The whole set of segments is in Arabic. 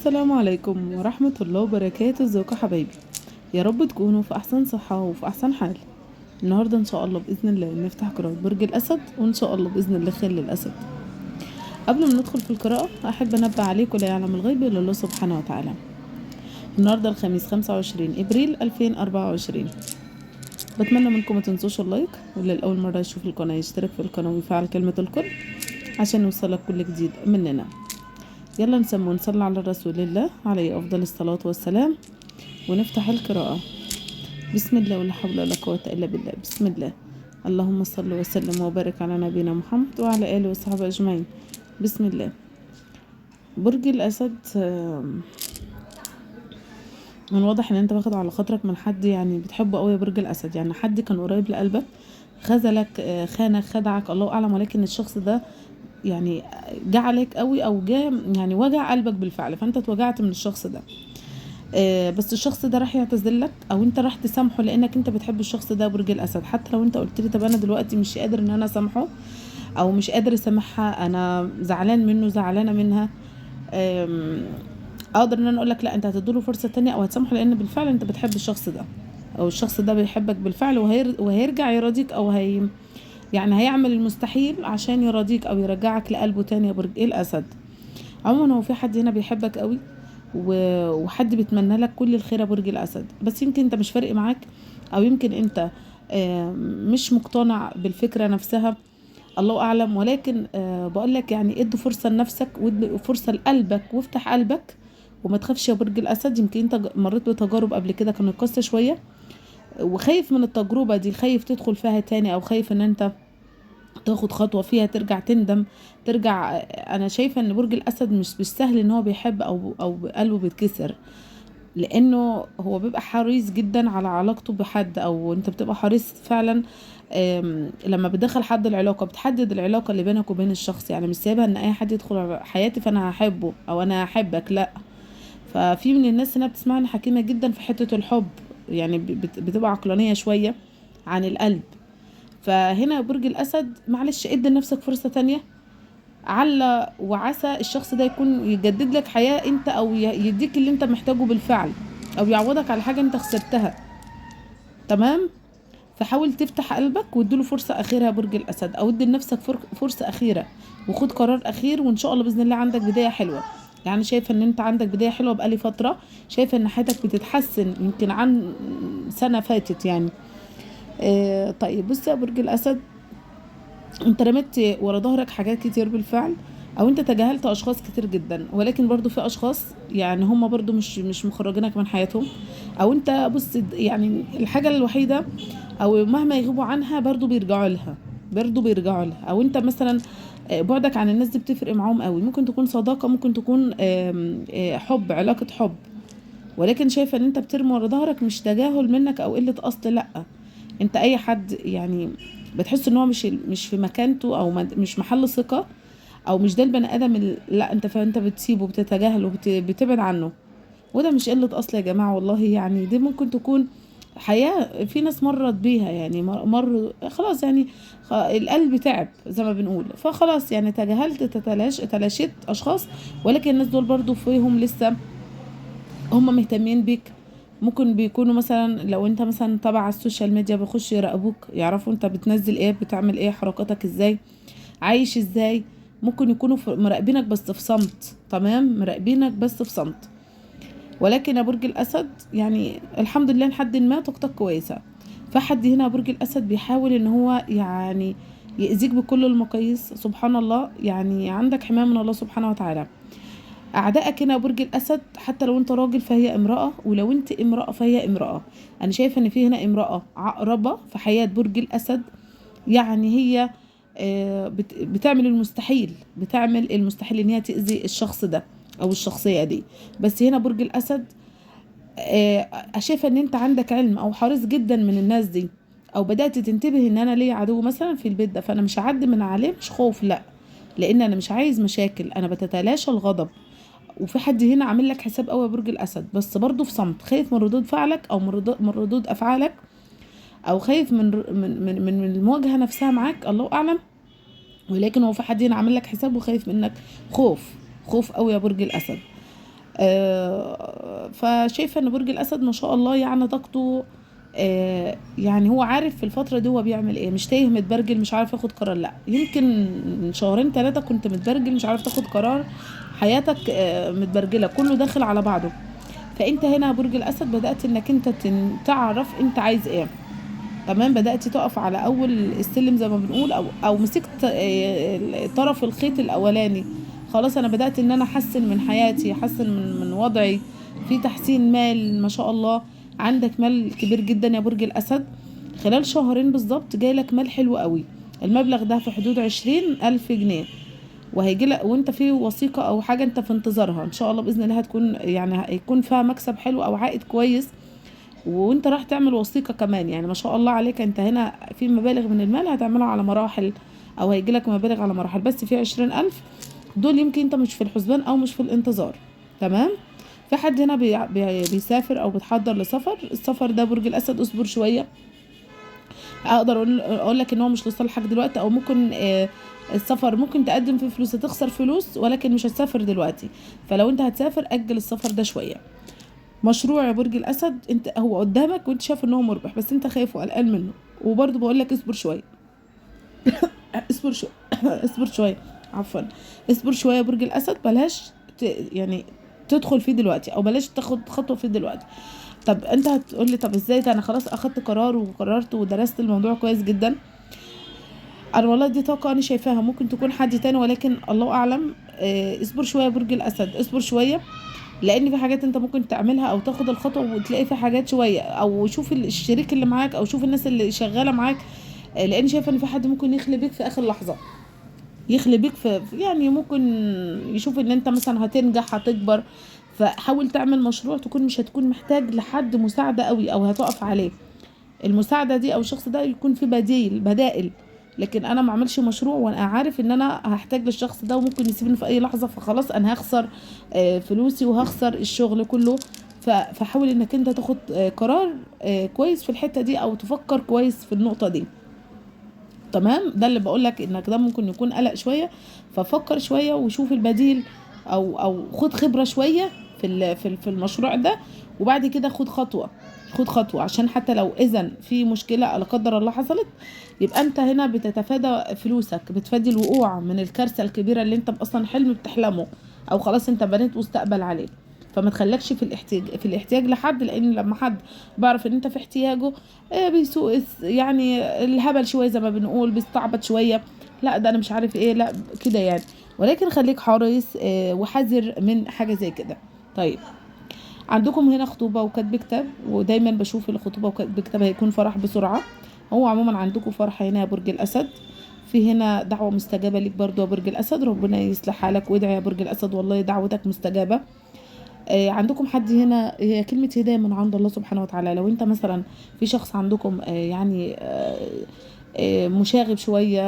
السلام عليكم ورحمة الله وبركاته. ازيكم يا حبايبي؟ يا رب تكونوا في احسن صحة وفي احسن حال. النهاردة ان شاء الله بإذن الله نفتح قراءة برج الاسد، وان شاء الله بإذن الله خير للاسد. قبل ما ندخل في القراءة احب انبه عليكم، لا يعلم الغيب الا الله سبحانه وتعالى. النهاردة الخميس 25 ابريل 2024. بتمنى منكم ما تنسوش اللايك، واللي لأول مرة يشوف القناة يشترك في القناة ويفعل كلمة الكل عشان يوصلك كل جديد مننا. يلا نسمي ونصلي على رسول الله عليه أفضل الصلاة والسلام، ونفتح القراءة. بسم الله ولا حول ولا قوة إلا بالله. بسم الله. اللهم صل وسلم وبارك على نبينا محمد وعلى آله وصحبه أجمعين. بسم الله. برج الأسد، من واضح ان انت واخد على خاطرك من حد يعني بتحبه قوي يا برج الأسد، يعني حد كان قريب لقلبك خذلك، خانك، خدعك، الله أعلم، ولكن الشخص ده يعني جه عليك قوي او جه يعني وجع قلبك بالفعل، فانت اتوجعت من الشخص ده. بس الشخص ده راح يعتذر لك او انت راح تسامحه لانك انت بتحب الشخص ده. برج الاسد، حتى لو انت قلت لي طب انا دلوقتي مش قادر ان انا اسامحه او مش قادر اسامحها، انا زعلان منه، زعلانه منها، اقدر ان انا اقول لك لا، انت هتديله فرصه تانية او هتسامحه، لان بالفعل انت بتحب الشخص ده او الشخص ده بيحبك بالفعل، وهيرجع يراضيك او يعني هيعمل المستحيل عشان يراضيك او يرجعك لقلبه تاني يا برج الاسد. عموما هو في حد هنا بيحبك قوي وحد بيتمنى لك كل الخير يا برج الاسد، بس يمكن انت مش فارق معاك، او يمكن انت مش مقتنع بالفكره نفسها، الله اعلم، ولكن بقول لك يعني ادي فرصه لنفسك وادي فرصه لقلبك وافتح قلبك وما تخافش يا برج الاسد. يمكن انت مريت بتجارب قبل كده كانت قاسيه شويه، وخايف من التجربه دي، خايف تدخل فيها تاني، او خايف ان انت تاخد خطوة فيها ترجع تندم، ترجع. انا شايفة ان برج الاسد مش بالسهل ان هو بيحب او قلبه بيتكسر، لانه هو بيبقى حريص جدا على علاقته بحد، او انت بتبقى حريص فعلا. لما بتدخل حد العلاقة بتحدد العلاقة اللي بينك وبين الشخص، يعني مش سايبها ان اي حد يدخل على حياتي فانا هحبه او انا هحبك، لا. ففي من الناس هنا بتسمعني حكيمة جدا في حتة الحب، يعني بتبقى عقلانية شوية عن القلب. فهنا برج الأسد معلش ادي لنفسك فرصة تانية، عل وعسى الشخص ده يكون يجدد لك حياة انت، او يديك اللي انت محتاجه بالفعل، او يعوضك على حاجة انت خسرتها. تمام. فحاول تفتح قلبك واديله فرصة أخيرة يا برج الأسد، او ادي لنفسك فرصة أخيرة، وخد قرار أخير، وإن شاء الله بإذن الله عندك بداية حلوة. يعني شايفة ان انت عندك بداية حلوة بقالي فترة، شايفة ان حياتك بتتحسن يمكن عن سنة فاتت يعني. طيب بص يا برج الأسد، انت رميت ورا ظهرك حاجات كتير بالفعل، او انت تجاهلت اشخاص كتير جدا، ولكن برضو في اشخاص يعني هم برضو مش مخرجينك من حياتهم، او انت بص يعني الحاجة الوحيدة او مهما يغيبوا عنها برضو بيرجعوا لها، او انت مثلا بعدك عن الناس دي بتفرق معاهم قوي. ممكن تكون صداقة، ممكن تكون حب، علاقة حب، ولكن شايفة ان انت بترمي ورا ظهرك، مش تجاهل منك او قلة اصل، لا. انت اي حد يعني بتحس ان هو مش في مكانته، او مش محل ثقة، او مش ده البني ادم لا، فانت بتسيبه، بتتجاهله، بتبعد عنه، وده مش قلة اصل يا جماعة والله. يعني دي ممكن تكون حياة في ناس مرت بيها، يعني مر خلاص، يعني القلب تعب زي ما بنقول، فخلاص يعني تجاهلت، تلاشيت اشخاص، ولكن الناس دول برضو فيهم لسه هم مهتمين بيك. ممكن بيكونوا مثلا لو انت مثلا تبع على السوشيال ميديا بيخشوا يراقبوك، يعرفوا انت بتنزل ايه، بتعمل ايه، حركاتك ازاي، عايش ازاي. ممكن يكونوا مراقبينك بس في صمت، تمام، مراقبينك بس في صمت. ولكن يا برج الاسد يعني الحمد لله لحد ما طاقتك كويسه. فحد هنا يا برج الاسد بيحاول ان هو يعني يأذيك بكل المقاييس، سبحان الله، يعني عندك حماية من الله سبحانه وتعالى. اعدائك هنا برج الاسد، حتى لو انت راجل فهي امرأة، ولو انت امرأة فهي امرأة. انا شايفة ان في هنا امرأة عقربة في حياة برج الاسد، يعني هي بتعمل المستحيل، ان هي تأذي الشخص ده او الشخصية دي. بس هنا برج الاسد شايفة ان انت عندك علم او حريص جدا من الناس دي، او بدأت تنتبه ان انا ليا عدو مثلا في البيت ده، فانا مش هعدي من عليه، مش خوف، لا، لان انا مش عايز مشاكل، انا بتتلاشى الغضب. وفي حد هنا عامل لك حساب قوي يا برج الاسد، بس برضه في صمت، خايف من ردود فعلك او من ردود افعالك، او خايف من المواجهه نفسها معاك، الله اعلم. ولكن هو في حد هنا عامل لك حساب وخايف منك، خوف قوي يا برج الاسد. فشايفه ان برج الاسد ما شاء الله يعني طاقته، يعني هو عارف في الفتره دي هو بيعمل ايه، مش تايه متبرجل مش عارف ياخد قرار. لا، يمكن من شهرين ثلاثه كنت متبرجل مش عارف تاخد قرار، حياتك متبرجله كله داخل على بعضه. فانت هنا برج الاسد بدات انك انت تعرف انت عايز ايه. تمام، بدات تقف على اول السلم زي ما بنقول، او مسكت طرف الخيط الاولاني. خلاص انا بدات ان انا احسن من حياتي، احسن من وضعي، في تحسين مال ما شاء الله. عندك مال كبير جدا يا برج الاسد، خلال شهرين بالظبط جاي لك مال حلو قوي. المبلغ ده في حدود 20,000 جنيه، وهيجي لك وانت في وثيقة او حاجة انت في انتظارها ان شاء الله باذن الله، هتكون يعني هيكون فيها مكسب حلو او عائد كويس. وانت راح تعمل وثيقة كمان، يعني ما شاء الله عليك، انت هنا في مبالغ من المال هتعملها على مراحل، او هيجي لك مبالغ على مراحل، بس في 20,000 دول يمكن انت مش في الحسبان او مش في الانتظار. تمام. في حد هنا بيسافر او بتحضر لسفر، السفر ده برج الاسد اصبر شوية. اقدر اقول لك ان هو مش لصالحك دلوقتي، او ممكن السفر ممكن تقدم فيه فلوس هتخسر فلوس، ولكن مش هتسافر دلوقتي. فلو انت هتسافر اجل السفر ده شوية. مشروع يا برج الاسد انت هو قدامك وانت شايف ان هو مربح، بس انت خايف وقلقان منه. وبرضه بقول لك اصبر شويه. اصبر شويه. اصبر شويه. عفوا. اصبر شويه يا برج الاسد، بلاش يعني تدخل فيه دلوقتي، او بلاش تاخد خطوه فيه دلوقتي. طب انت هتقول لي طب ازاي ده، انا خلاص اخدت قرار وقررت ودرست الموضوع كويس جدا. انا والله دي طاقه انا شايفاها ممكن تكون حد تاني، ولكن الله اعلم. اصبر شويه يا برج الاسد، اصبر شويه. لان في حاجات انت ممكن تعملها او تاخد الخطوه وتلاقي في حاجات شويه، او شوف الشريك اللي معاك او شوف الناس اللي شغاله معاك. لان شايفه ان في حد ممكن يخلي بيك في اخر لحظه، يخلي بيك يعني ممكن يشوف ان انت مثلا هتنجح هتكبر. فحاول تعمل مشروع تكون مش هتكون محتاج لحد مساعده قوي او هتقف عليه. المساعده دي او الشخص ده يكون في بدائل. لكن انا ما اعملش مشروع وانا عارف ان انا هحتاج للشخص ده وممكن يسيبني في اي لحظه، فخلاص انا هخسر فلوسي وهخسر الشغل كله. فحاول انك انت تاخد قرار كويس في الحته دي، او تفكر كويس في النقطه دي. تمام، ده اللي بقولك انك ده ممكن يكون قلق شويه. ففكر شويه وشوف البديل، او خد خبره شويه في المشروع ده. وبعد كده خد خطوه، خد خطوه، عشان حتى لو اذا في مشكله لا قدر الله حصلت، يبقى انت هنا بتتفادى فلوسك، بتفادي الوقوع من الكارثه الكبيره اللي انت اصلا حلم بتحلمه، او خلاص انت بنيت مستقبل عليه. فما تخلكش في الاحتياج لحد، لان لما حد بيعرف ان انت في احتياجه بيسوق يعني الهبل شويه زي ما بنقول، بيستعبط شويه. لا ده انا مش عارف ايه، لا كده يعني. ولكن خليك حريص وحذر من حاجه زي كده. طيب، عندكم هنا خطوبه وكتب كتاب، ودايما بشوف الخطوبه وكتب كتاب هيكون فرح بسرعه. هو عموما عندكم فرح هنا يا برج الاسد. في هنا دعوه مستجابه ليك برضو يا برج الاسد، ربنا يصلح حالك وادعي يا برج الاسد والله دعوتك مستجابه. عندكم حد هنا، هي كلمة هداية من عند الله سبحانه وتعالى. لو انت مثلا في شخص عندكم يعني مشاغب شوية،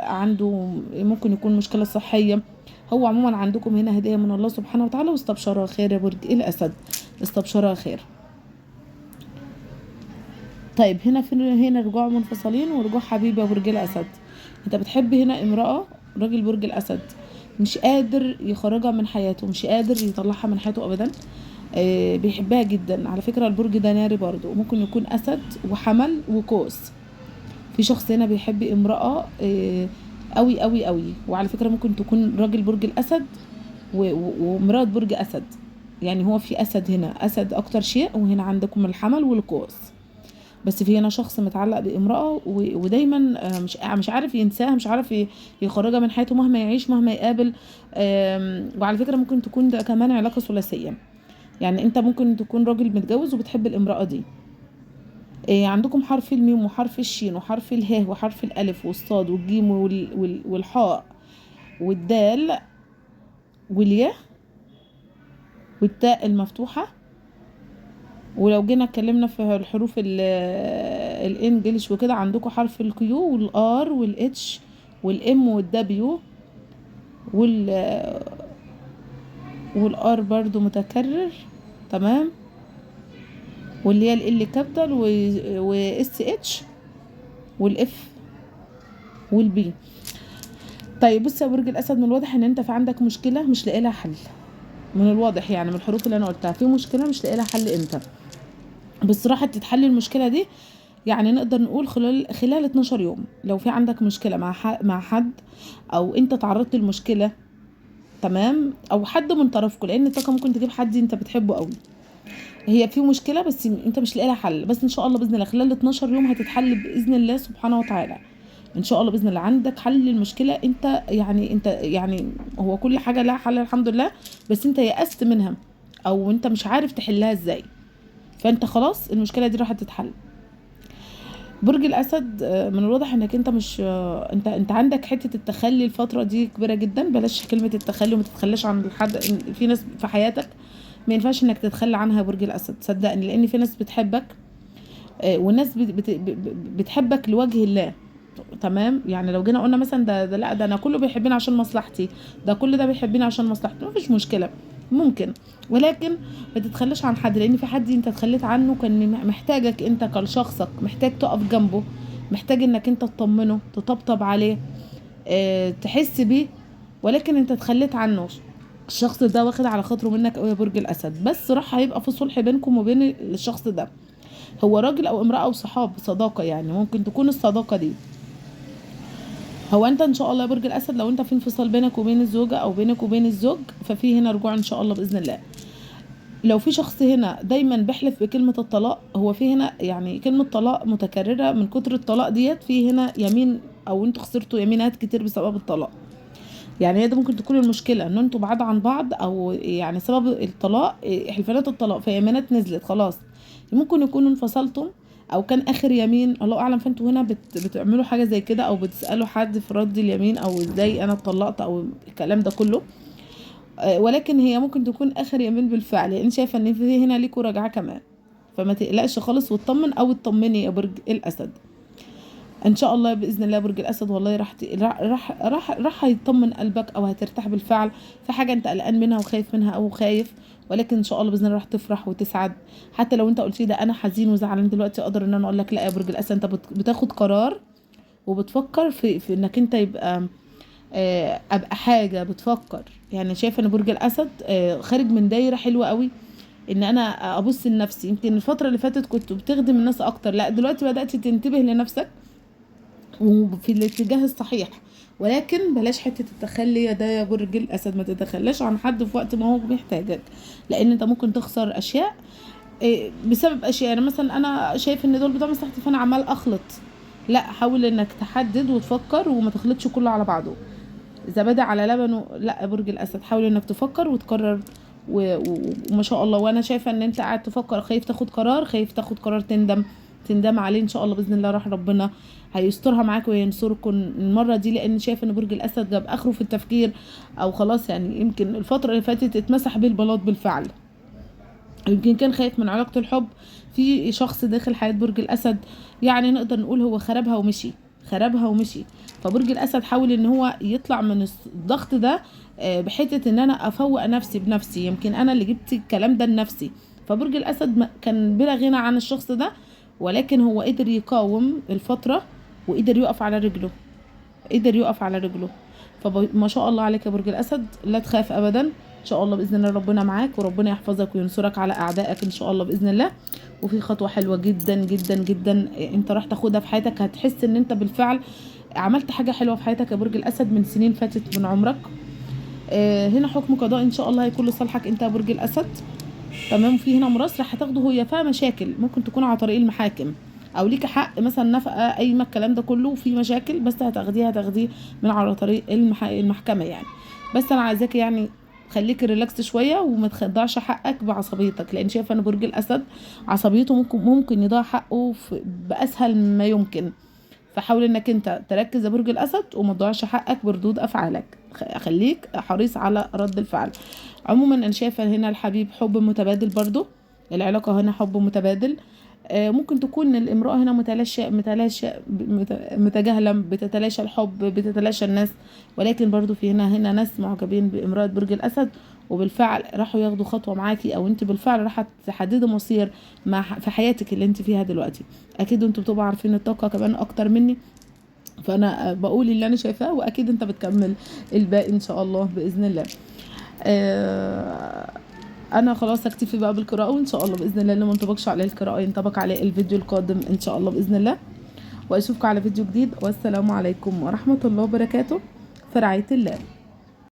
عنده ممكن يكون مشكلة صحية، هو عموما عندكم هنا هدية من الله سبحانه وتعالى، واستبشرها خير يا برج الأسد، استبشرها خير. طيب هنا رجوع منفصلين ورجوع حبيب يا برج الأسد. انت بتحب هنا امرأة، راجل برج الأسد مش قادر يخرجها من حياته، مش قادر يطلعها من حياته أبدا. بيحبها جدا. على فكرة البرج ده ناري برضو، ممكن يكون أسد وحمل وقوس. في شخص هنا بيحب امرأة قوي قوي قوي. وعلى فكرة ممكن تكون راجل برج الأسد ومرأة برج أسد، يعني هو في أسد هنا، أسد أكتر شيء، وهنا عندكم الحمل والقوس. بس في هنا شخص متعلق بامرأة ودايما مش عارف ينساها، مش عارف يخرجها من حياته مهما يعيش مهما يقابل. وعلى فكرة ممكن تكون ده كمان علاقة ثلاثية، يعني انت ممكن تكون راجل متجوز وبتحب الامرأة دي. عندكم حرف الميم وحرف الشين وحرف الهاء وحرف الالف والصاد والجيم والحاء والدال والياء والتاء المفتوحة. ولو جينا اتكلمنا في الحروف الانجليش وكده، عندكم حرف الكيو والار والاتش والام والدبليو والار برضو متكرر. تمام، واللي هي ال كابيتال واس اتش والاف والبي. طيب بص يا برج الاسد، من الواضح ان انت في عندك مشكله مش لاقي لها حل، من الواضح يعني من الحروف اللي انا قلتها في مشكله مش لاقي لها حل امتى. بس راح تتحل المشكله دي، يعني نقدر نقول خلال 12 يوم. لو في عندك مشكله مع حد، او انت تعرضت للمشكله، تمام، او حد من طرفكم، لان الطاقه ممكن تجيب حد انت بتحبه قوي، هي في مشكله بس انت مش لاقي لها حل، بس ان شاء الله باذن الله خلال 12 يوم هتتحل باذن الله سبحانه وتعالى. ان شاء الله باذن الله عندك حل للمشكله. انت يعني هو كل حاجه لها حل الحمد لله، بس انت يأست منها او انت مش عارف تحلها ازاي، فانت خلاص المشكله دي راح تتحل. برج الاسد، من الواضح انك انت مش انت عندك حته التخلي الفتره دي كبيره جدا. بلاش كلمه التخلي وما تتخلاش عن حد. في ناس في حياتك ما ينفعش انك تتخلى عنها يا برج الاسد، صدقني، لان في ناس بتحبك، والناس بتحبك لوجه الله، تمام. يعني لو جينا قلنا مثلا ده لا، ده انا كله بيحبني عشان مصلحتي، ده كل ده بيحبني عشان مصلحتي، مفيش مشكله، ممكن، ولكن ما تتخلاش عن حد، لان في حد انت اتخليت عنه كان محتاجك انت كشخصك، محتاج تقف جنبه، محتاج انك انت تطمنه، تطبطب عليه، تحس بيه، ولكن انت اتخليت عنه. الشخص ده واخد على خاطره منك قوي يا برج الاسد، بس راح هيبقى في صلح بينكم وبين الشخص ده، هو راجل او امراه او صحاب صداقه، يعني ممكن تكون الصداقه دي. هو انت ان شاء الله يا برج الاسد لو انت في انفصال بينك وبين الزوجه او بينك وبين الزوج، ففي هنا رجوع ان شاء الله باذن الله. لو في شخص هنا دايما بيحلف بكلمه الطلاق، هو في هنا يعني كلمه طلاق متكرره، من كتر الطلاق ديت في هنا يمين، او انتوا خسرتوا يمينات كتير بسبب الطلاق. يعني هي ده ممكن تكون المشكله، ان انتوا بعاد عن بعض، او يعني سبب الطلاق حلفانات الطلاق، فيمينات نزلت خلاص، ممكن يكونوا انفصلتم او كان اخر يمين الله اعلم. فانتوا هنا بتعملوا حاجه زي كده، او بتسالوا حد في رد اليمين، او ازاي انا اتطلقت، او الكلام ده كله، ولكن هي ممكن تكون اخر يمين بالفعل، لان شايفه ان في هنا ليكوا رجعه كمان. فما تقلقش خالص، واطمن او اطمني يا برج الاسد، ان شاء الله باذن الله برج الاسد والله راح هيطمن قلبك، او هترتاح بالفعل في حاجه انت قلقان منها وخايف منها او خايف، ولكن ان شاء الله باذن الله راح تفرح وتسعد. حتى لو انت قلت لي ده انا حزين وزعلان دلوقتي، اقدر ان انا اقول لك لا يا برج الاسد، انت بتاخد قرار وبتفكر في انك انت يبقى ابقى حاجه بتفكر. يعني شايفه ان برج الاسد خارج من دايره حلوه قوي، ان انا ابص لنفسي. يمكن الفتره اللي فاتت كنت بتخدم الناس اكتر، لا دلوقتي بدات تنتبه لنفسك وفي الاتجاه الصحيح، ولكن بلاش حته التخلي ده يا برج الاسد، ما تتخلاش عن حد في وقت ما هو محتاجك، لان انت ممكن تخسر اشياء بسبب اشياء. يعني مثلا انا شايف ان دول بتوع مصلحتي فانا عمال اخلط، لا، حاول انك تحدد وتفكر وما تخلطش كله على بعضه، زبادي على لبن لا يا برج الاسد، حاول انك تفكر وتقرر وما شاء الله. وانا شايفه ان انت قاعد تفكر، خايف تاخد قرار، خايف تاخد قرار تندم عليه. ان شاء الله باذن الله راح ربنا هيسترها معاك وينصركم المره دي، لان شايفه ان برج الاسد جاب اخره في التفكير، او خلاص يعني يمكن الفتره اللي فاتت اتمسح بيه البلاط بالفعل، يمكن كان خايف من علاقة الحب. في شخص داخل حياة برج الأسد، يعني نقدر نقول هو خربها ومشي، خربها ومشي. فبرج الأسد حاول ان هو يطلع من الضغط ده بحتة ان انا افوق نفسي بنفسي، يمكن انا اللي جبت الكلام ده لنفسي. فبرج الأسد كان بلا غنى عن الشخص ده، ولكن هو قدر يقاوم الفترة وقدر يقف على رجله، قدر يقف على رجله. فما شاء الله عليك يا برج الاسد، لا تخاف ابدا، ان شاء الله باذن الله ربنا معاك، وربنا يحفظك وينصرك على اعدائك ان شاء الله باذن الله. وفي خطوه حلوه جدا جدا جدا انت راح تاخدها في حياتك، هتحس ان انت بالفعل عملت حاجه حلوه في حياتك يا برج الاسد من سنين فاتت من عمرك. هنا حكم قضاء ان شاء الله هيكون لصالحك انت يا برج الاسد، تمام. في هنا ميراث راح هتاخده، هي فيها مشاكل ممكن تكون على طريق المحاكم، او ليك حق مثلا نفقه قايمه، الكلام ده كله في مشاكل، بس هتاخديه من على طريق المحكمه يعني. بس انا عايزاك يعني خليك ريلاكس شويه وما تخضعش حقك بعصبيتك، لان شايفه ان برج الاسد عصبيته ممكن يضيع حقه باسهل ما يمكن. فحاول انك انت تركز يا برج الاسد وما تضيعش حقك بردود افعالك، خليك حريص على رد الفعل. عموما انا شايفه هنا الحبيب حب متبادل برضو، العلاقه هنا حب متبادل. ممكن تكون الامرأة هنا متجاهلة، بتتلاشى الحب، بتتلاشى الناس، ولكن برضو في هنا ناس معجبين بامرأة برج الأسد، وبالفعل راحوا ياخدوا خطوة معاكي، او انت بالفعل راح تحددوا مصير في حياتك اللي انت فيها دلوقتي. اكيد انتوا بتبقوا عارفين الطاقة كمان اكتر مني، فانا بقول اللي انا شايفاه، واكيد انت بتكمل الباقي ان شاء الله باذن الله. انا خلاص هكتفي بقى بالقراءه، وان شاء الله باذن الله اللي ما انطبقش عليه القراءه ينطبق عليه الفيديو القادم ان شاء الله باذن الله. واشوفكم على فيديو جديد، والسلام عليكم ورحمه الله وبركاته، في رعايه الله.